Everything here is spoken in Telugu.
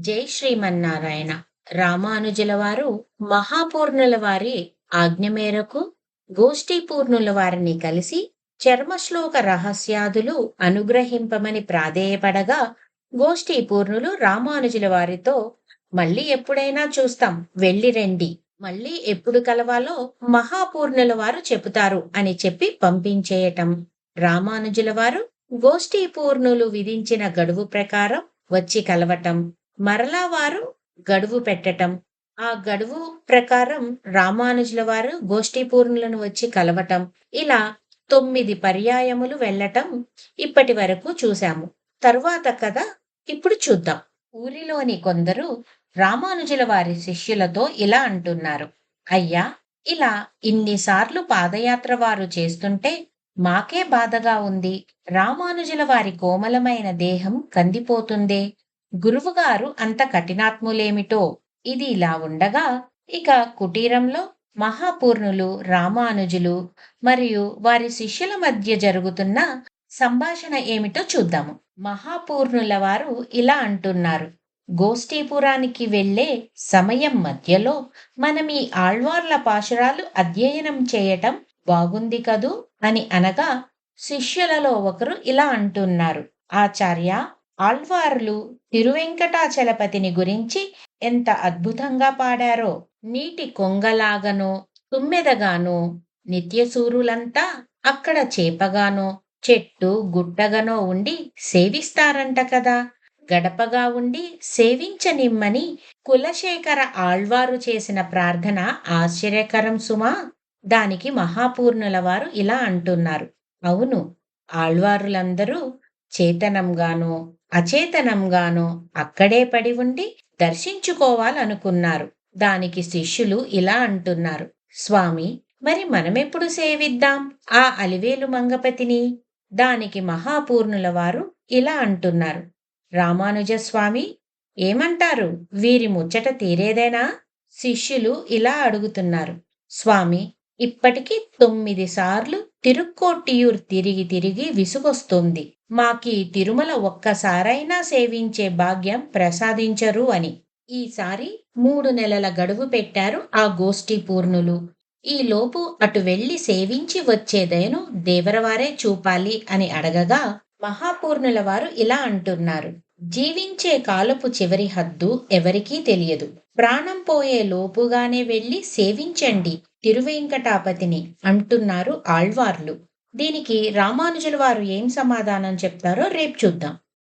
జై శ్రీమన్నారాయణ. రామానుజుల వారు మహాపూర్ణుల వారి ఆజ్ఞ మేరకు గోష్ఠీపూర్ణుల వారిని కలిసి చర్మశ్లోక రహస్యాదులు అనుగ్రహింపమని ప్రాధేయపడగా, గోష్ఠీపూర్ణులు రామానుజుల వారితో మళ్ళీ ఎప్పుడైనా చూస్తాం, వెళ్ళి రండి, మళ్ళీ ఎప్పుడు కలవాలో మహాపూర్ణుల వారు చెబుతారు అని చెప్పి పంపించేయటం. రామానుజుల వారు గోష్ఠీపూర్ణులు విధించిన గడువు ప్రకారం వచ్చి కలవటం, మరలా వారు గడువు పెట్టటం, ఆ గడువు ప్రకారం రామానుజుల వారు గోష్ఠీపూర్ణులను వచ్చి కలవటం, ఇలా 9 పర్యాయములు వెళ్ళటం ఇప్పటి వరకు చూశాము. తరువాత కథ ఇప్పుడు చూద్దాం. ఊరిలోని కొందరు రామానుజుల వారి శిష్యులతో ఇలా అంటున్నారు: అయ్యా, ఇలా ఇన్నిసార్లు పాదయాత్ర వారు చేస్తుంటే మాకే బాధగా ఉంది. రామానుజుల వారి కోమలమైన దేహం కందిపోతుందే. గురువుగారు అంత కఠినాత్ములేమిటో. ఇది ఇలా ఉండగా, ఇక కుటీరంలో మహాపూర్ణులు, రామానుజులు మరియు వారి శిష్యుల మధ్య జరుగుతున్న సంభాషణ ఏమిటో చూద్దాము. మహాపూర్ణుల వారు ఇలా అంటున్నారు: గోష్ఠీపురానికి వెళ్లే సమయం మధ్యలో మనం ఈ ఆళ్వార్ల పాశురాలు అధ్యయనం చేయటం బాగుంది కదూ అని అనగా, శిష్యులలో ఒకరు ఇలా అంటున్నారు: ఆచార్య, ఆళ్వార్లు తిరువెంకటాచలపతిని గురించి ఎంత అద్భుతంగా పాడారో. నీటి కొంగలాగనో తుమ్మెదగానో, నిత్యసూరులంతా అక్కడ చేపగానో చెట్టు గుట్టగనో ఉండి సేవిస్తారంట కదా. గడపగా ఉండి సేవించనిమ్మని కులశేఖర ఆళ్వారు చేసిన ప్రార్థన ఆశ్చర్యకరం సుమా. దానికి మహాపూర్ణుల వారు ఇలా అంటున్నారు: అవును, ఆళ్వారులందరూ చేతనంగానో అచేతనంగానో అక్కడే పడి ఉండి దర్శించుకోవాలనుకున్నారు. దానికి శిష్యులు ఇలా అంటున్నారు: స్వామి, మరి మనమెప్పుడు సేవిద్దాం ఆ అలివేలు మంగపతిని? దానికి మహాపూర్ణుల వారు ఇలా అంటున్నారు: రామానుజ స్వామి, ఏమంటారు? వీరి ముచ్చట తీరేదేనా? శిష్యులు ఇలా అడుగుతున్నారు: స్వామి, ఇప్పటికి 9 సార్లు తిరుక్కోట్టియూర్ తిరిగి తిరిగి విసుగొస్తుంది. మాకీ తిరుమల ఒక్కసారైనా సేవించే భాగ్యం ప్రసాదించరు అని. ఈసారి 3 నెలల గడువు పెట్టారు ఆ గోష్ఠీపూర్ణులు. ఈలోపు అటు వెళ్లి సేవించి వచ్చేదయను దేవరవారే చూపాలి అని అడగగా, మహాపూర్ణుల వారు ఇలా అంటున్నారు: జీవించే కాలపు చివరి హద్దు ఎవరికీ తెలియదు. ప్రాణం పోయే లోపుగానే వెళ్లి సేవించండి తిరువెంకటాపతిని అంటున్నారు ఆళ్వార్లు. దీనికి రామానుజుల వారు ఏం సమాధానం చెప్తారో రేపు చూద్దాం.